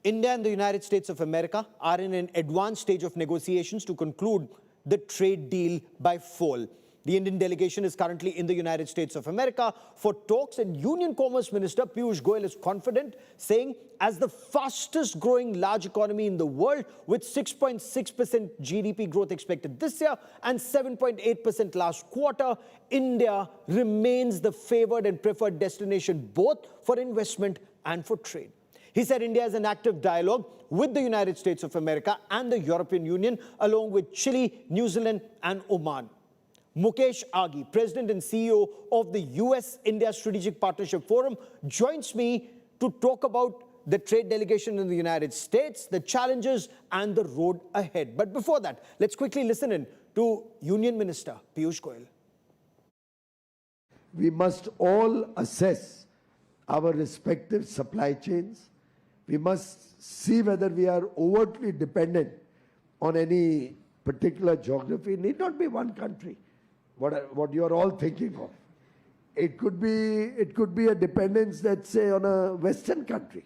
India and the United States of America are in an advanced stage of negotiations to conclude the trade deal by fall. The Indian delegation is currently in the United States of America for talks, and Union Commerce Minister Piyush Goyal is confident, saying, as the fastest growing large economy in the world, with 6.6% GDP growth expected this year and 7.8% last quarter, India remains the favored and preferred destination both for investment and for trade. He said India is in active dialogue with the United States of America and the European Union, along with Chile, New Zealand and Oman. Mukesh Aghi, President and CEO of the US-India Strategic Partnership Forum, joins me to talk about the trade delegation in the United States, the challenges and the road ahead. But before that, let's quickly listen in to Union Minister Piyush Goyal. We must all assess our respective supply chains. We must see whether we are overtly dependent on any particular geography. It need not be one country. What you are all thinking of. It could be a dependence, let's say, on a Western country.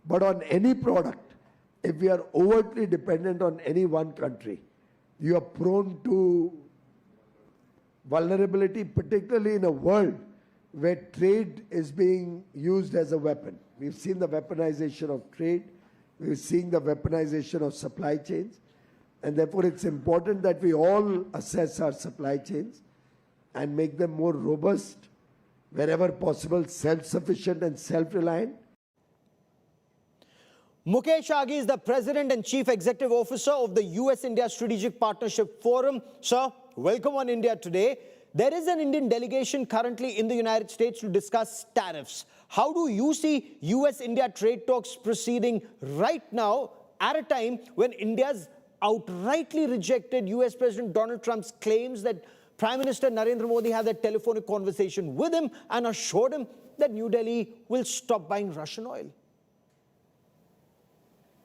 But on any product, if we are overtly dependent on any one country, you are prone to vulnerability, particularly in a world where trade is being used as a weapon. We've seen the weaponization of trade. We've seen the weaponization of supply chains. And therefore, it's important that we all assess our supply chains and make them more robust, wherever possible, self-sufficient and self-reliant. Mukesh Aghi is the President and Chief Executive Officer of the US-India Strategic Partnership Forum. Sir, welcome on India Today. There is an Indian delegation currently in the United States to discuss tariffs. How do you see US-India trade talks proceeding right now at a time when India's outrightly rejected US President Donald Trump's claims that Prime Minister Narendra Modi had a telephonic conversation with him and assured him that New Delhi will stop buying Russian oil?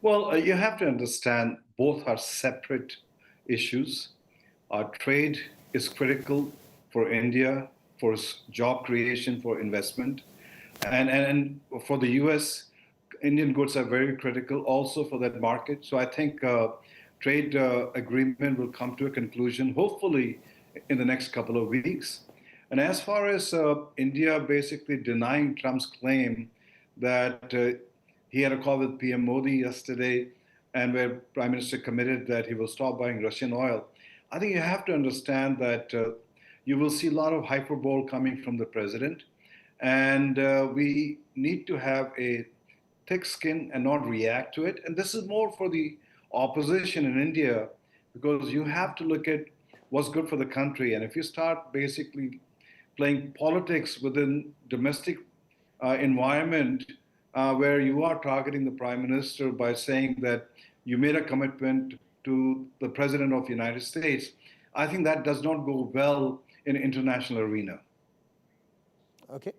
Well, you have to understand both are separate issues. Our trade is critical for India, for job creation, for investment. And for the US, Indian goods are very critical also for that market. So I think trade agreement will come to a conclusion, hopefully in the next couple of weeks. And as far as India basically denying Trump's claim that he had a call with PM Modi yesterday and where Prime Minister committed that he will stop buying Russian oil, I think you have to understand that you will see a lot of hyperbole coming from the president. And we need to have a thick skin and not react to it. And this is more for the opposition in India, because you have to look at what's good for the country. And if you start basically playing politics within domestic environment where you are targeting the Prime Minister by saying that you made a commitment to the President of the United States, I think that does not go well in an international arena. Okay.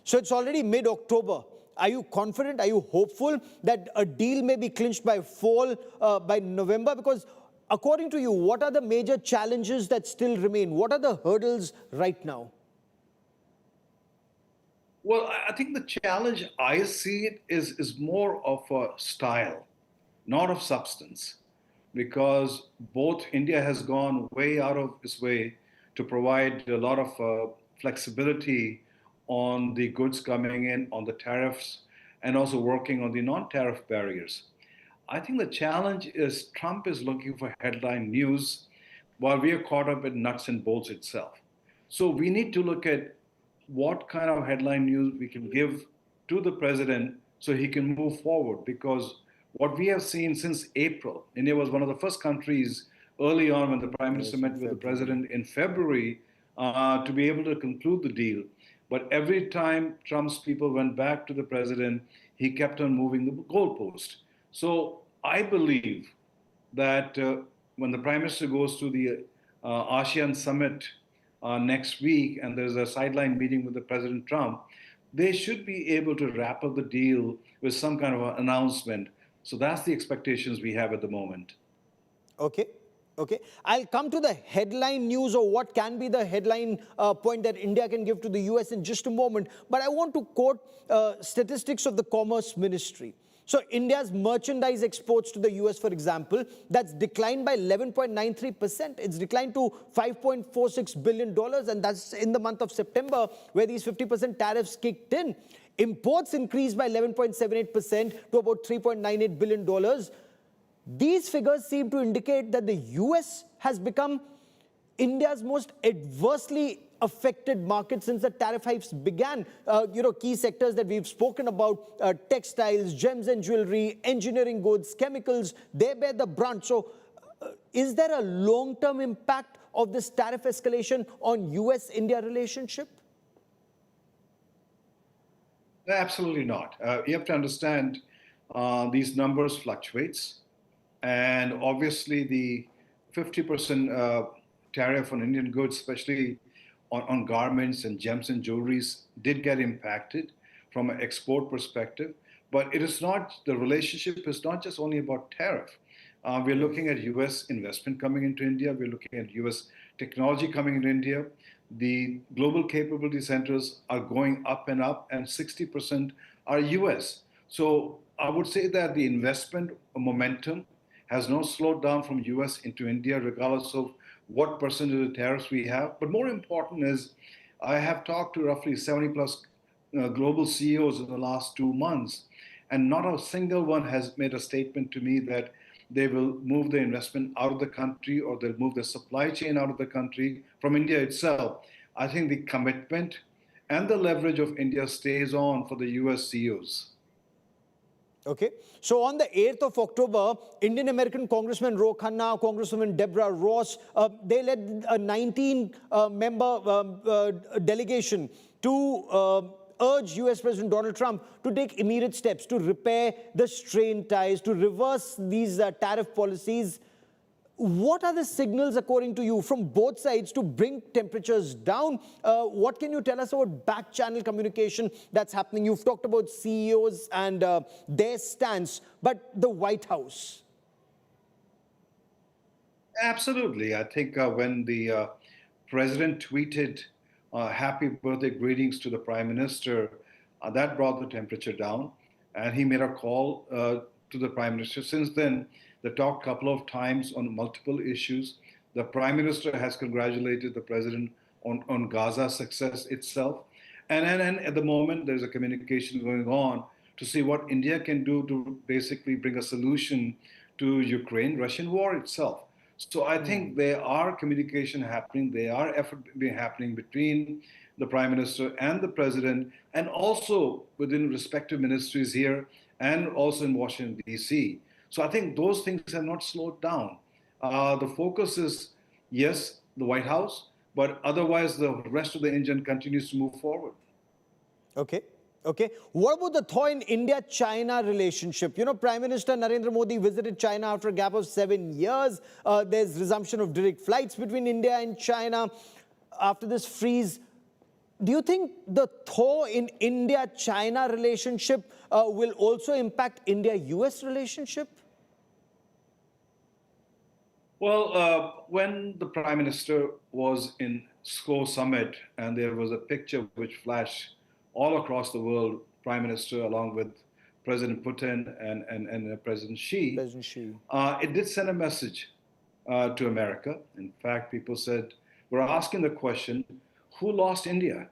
So it's already mid-October. Are you confident, are you hopeful that a deal may be clinched by fall, by November? Because according to you, what are the major challenges that still remain? What are the hurdles right now? Well, I think the challenge I see it is more of a style, not of substance, because both India has gone way out of its way to provide a lot of flexibility on the goods coming in, on the tariffs, and also working on the non-tariff barriers. I think the challenge is Trump is looking for headline news while we are caught up in nuts and bolts itself. So we need to look at what kind of headline news we can give to the president so he can move forward, because what we have seen since April, India was one of the first countries early on when the Prime Minister met with the president in February to be able to conclude the deal. But every time Trump's people went back to the president, he kept on moving the goalpost. So I believe that when the Prime Minister goes to the ASEAN summit next week and there's a sideline meeting with the President Trump, they should be able to wrap up the deal with some kind of an announcement. So that's the expectations we have at the moment. Okay. Okay, I'll come to the headline news or what can be the headline point that India can give to the US in just a moment. But I want to quote statistics of the Commerce Ministry. So India's merchandise exports to the US, for example, that's declined by 11.93%. It's declined to $5.46 billion, and that's in the month of September, where these 50% tariffs kicked in. Imports increased by 11.78% to about $3.98 billion. These figures seem to indicate that the US has become India's most adversely affected market since the tariff hikes began. Key sectors that we've spoken about, textiles, gems and jewelry, engineering goods, chemicals, they bear the brunt. So is there a long-term impact of this tariff escalation on US-India relationship? Absolutely not. You have to understand these numbers fluctuates, and obviously the 50% tariff on Indian goods, especially on garments and gems and jewelries, did get impacted from an export perspective. But it is not, the relationship is not just only about tariff. We're looking at US investment coming into India. We're looking at US technology coming into India. The global capability centers are going up, and 60% are US. So I would say that the investment momentum has not slowed down from US into India, regardless of what percentage of tariffs we have. But more important is, I have talked to roughly 70 plus global CEOs in the last 2 months, and not a single one has made a statement to me that they will move the investment out of the country or they'll move the supply chain out of the country from India itself. I think the commitment and the leverage of India stays on for the US CEOs. Okay. So on the 8th of October, Indian-American Congressman Ro Khanna, Congresswoman Deborah Ross, they led a 19-member delegation to urge US President Donald Trump to take immediate steps to repair the strained ties, to reverse these tariff policies. What are the signals, according to you, from both sides to bring temperatures down? What can you tell us about back-channel communication that's happening? You've talked about CEOs and their stance, but the White House? Absolutely. I think when the president tweeted happy birthday greetings to the prime minister, that brought the temperature down. And he made a call to the prime minister. Since then, they talked a couple of times on multiple issues. The prime minister has congratulated the president on Gaza's success itself. And at the moment, there's a communication going on to see what India can do to basically bring a solution to Ukraine-Russian war itself. So I think there are communication happening, there are effort happening between the prime minister and the president, and also within respective ministries here and also in Washington, D.C. So I think those things have not slowed down. The focus is, yes, the White House, but otherwise the rest of the engine continues to move forward. Okay. Okay. What about the thaw in India-China relationship? Prime Minister Narendra Modi visited China after a gap of 7 years. There's resumption of direct flights between India and China after this freeze. Do you think the thaw in India-China relationship will also impact India-US relationship? Well, when the Prime Minister was in SCO summit and there was a picture which flashed all across the world, Prime Minister along with President Putin and President Xi, it did send a message to America. In fact, people said, we're asking the question, who lost India?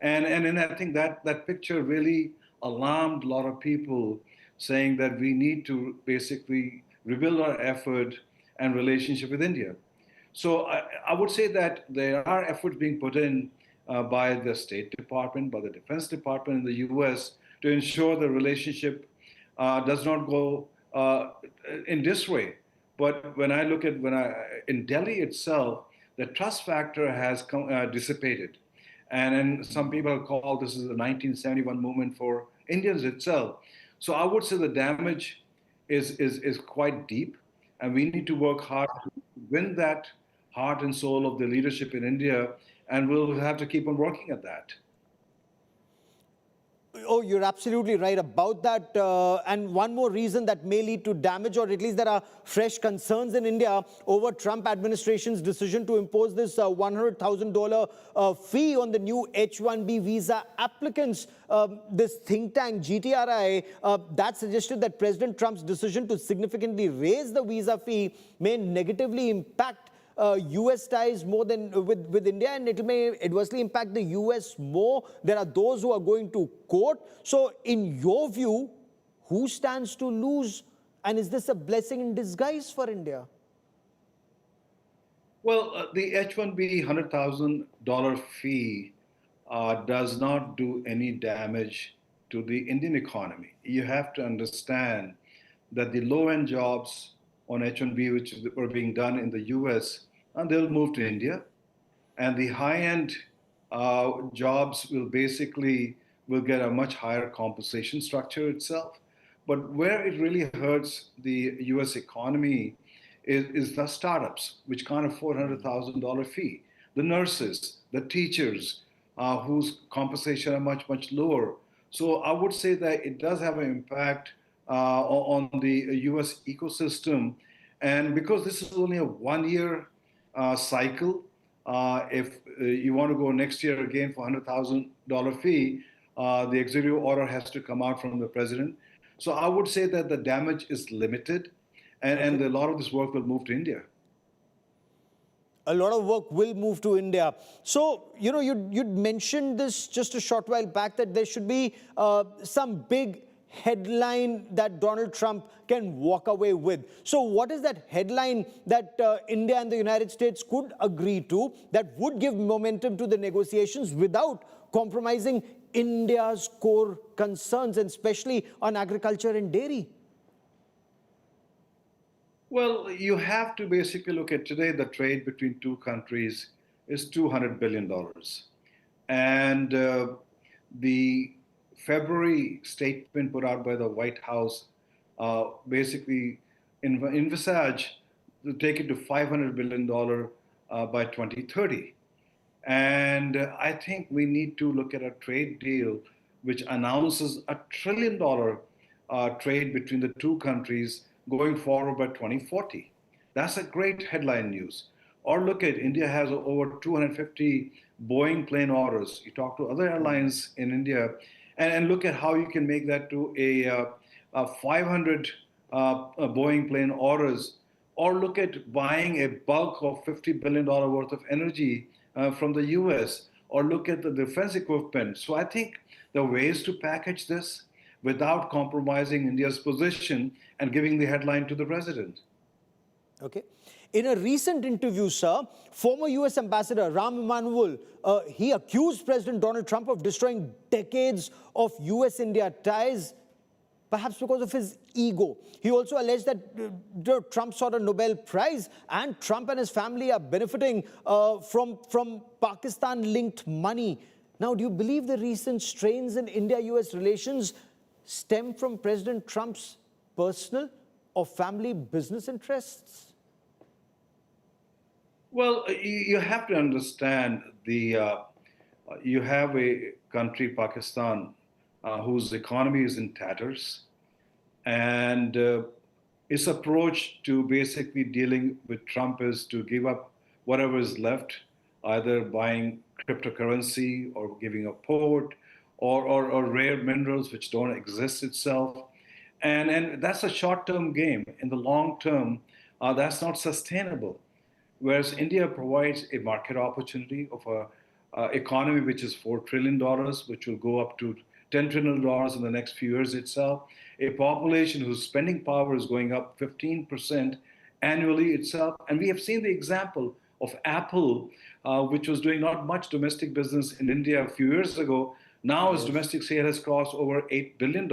And I think that picture really alarmed a lot of people, saying that we need to basically rebuild our effort and relationship with India. So I would say that there are efforts being put in by the State Department, by the Defense Department in the US to ensure the relationship does not go in this way. But when I look at, in Delhi itself, the trust factor has dissipated. And then some people call this is the 1971 movement for Indians itself. So I would say the damage is quite deep, and we need to work hard to win that heart and soul of the leadership in India, and we'll have to keep on working at that. Oh, you're absolutely right about that. And one more reason that may lead to damage, or at least there are fresh concerns in India over Trump administration's decision to impose this $100,000 fee on the new H-1B visa applicants. This think tank, GTRI, that suggested that President Trump's decision to significantly raise the visa fee may negatively impact US ties more than with India, and it may adversely impact the US more. There are those who are going to court. So in your view, who stands to lose? And is this a blessing in disguise for India? Well, the H-1B $100,000 fee does not do any damage to the Indian economy. You have to understand that the low-end jobs on H-1B, which were being done in the US, and they'll move to India. And the high-end jobs will get a much higher compensation structure itself. But where it really hurts the US economy is the startups, which can't afford $100,000 fee. The nurses, the teachers, whose compensation are much, much lower. So I would say that it does have an impact on the US ecosystem. And because this is only a one-year cycle, if you want to go next year again for $100,000 fee, the executive order has to come out from the president. So I would say that the damage is limited, and a lot of this work will move to India. A lot of work will move to India. So, you know, you'd mentioned this just a short while back, that there should be some big headline that Donald Trump can walk away with. So what is that headline that India and the United States could agree to that would give momentum to the negotiations without compromising India's core concerns, and especially on agriculture and dairy? Well, you have to basically look at today the trade between two countries is $200 billion. And the February statement put out by the White House basically envisage to take it to $500 billion by 2030. And I think we need to look at a trade deal which announces $1 trillion trade between the two countries going forward by 2040. That's a great headline news. Or look at India has over 250 Boeing plane orders. You talk to other airlines in India, and look at how you can make that to a 500 Boeing plane orders. Or look at buying a bulk of $50 billion worth of energy from the US, or look at the defense equipment. So I think the ways to package this without compromising India's position and giving the headline to the president. Okay. In a recent interview, sir, former US Ambassador Rahm Emanuel, he accused President Donald Trump of destroying decades of US-India ties, perhaps because of his ego. He also alleged that Trump sought a Nobel Prize, and Trump and his family are benefiting from Pakistan-linked money. Now, do you believe the recent strains in India-US relations stem from President Trump's personal or family business interests? Well, you have to understand you have a country, Pakistan, whose economy is in tatters, and its approach to basically dealing with Trump is to give up whatever is left, either buying cryptocurrency or giving a port or rare minerals which don't exist itself. And that's a short-term game. In the long term, that's not sustainable. Whereas India provides a market opportunity of an economy which is $4 trillion, which will go up to $10 trillion in the next few years itself, a population whose spending power is going up 15% annually itself. And we have seen the example of Apple, which was doing not much domestic business in India a few years ago. Now its domestic sale has crossed over $8 billion.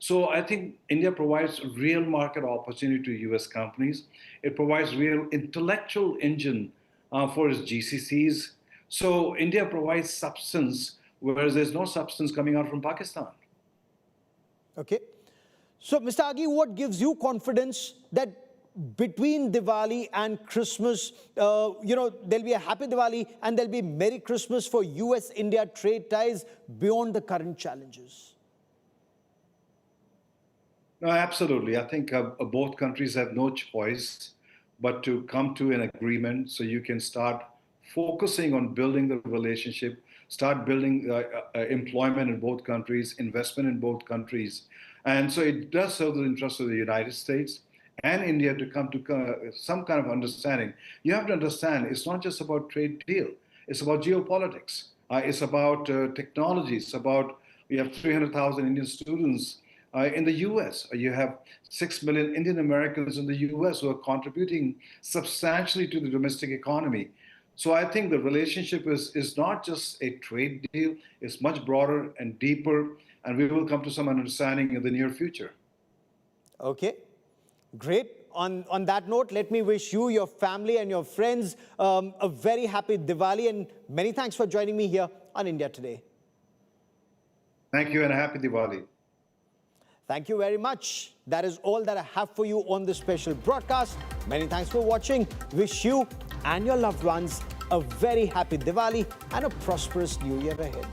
So I think India provides real market opportunity to US companies. It provides real intellectual engine for its GCCs. So India provides substance, whereas there's no substance coming out from Pakistan. Okay. So, Mr. Aghi, what gives you confidence that between Diwali and Christmas, there'll be a happy Diwali and there'll be Merry Christmas for US-India trade ties beyond the current challenges? No, absolutely. I think both countries have no choice but to come to an agreement so you can start focusing on building the relationship, start building employment in both countries, investment in both countries. And so it does serve the interests of the United States and India to come to some kind of understanding. You have to understand it's not just about trade deal, it's about geopolitics. It's about technology. It's about, we have 300,000 Indian students in the US. You have 6 million Indian Americans in the US who are contributing substantially to the domestic economy. So I think the relationship is not just a trade deal, it's much broader and deeper, and we will come to some understanding in the near future. Okay, great. On that note, let me wish you, your family, and your friends a very happy Diwali, and many thanks for joining me here on India Today. Thank you, and a happy Diwali. Thank you very much. That is all that I have for you on this special broadcast. Many thanks for watching. Wish you and your loved ones a very happy Diwali and a prosperous new year ahead.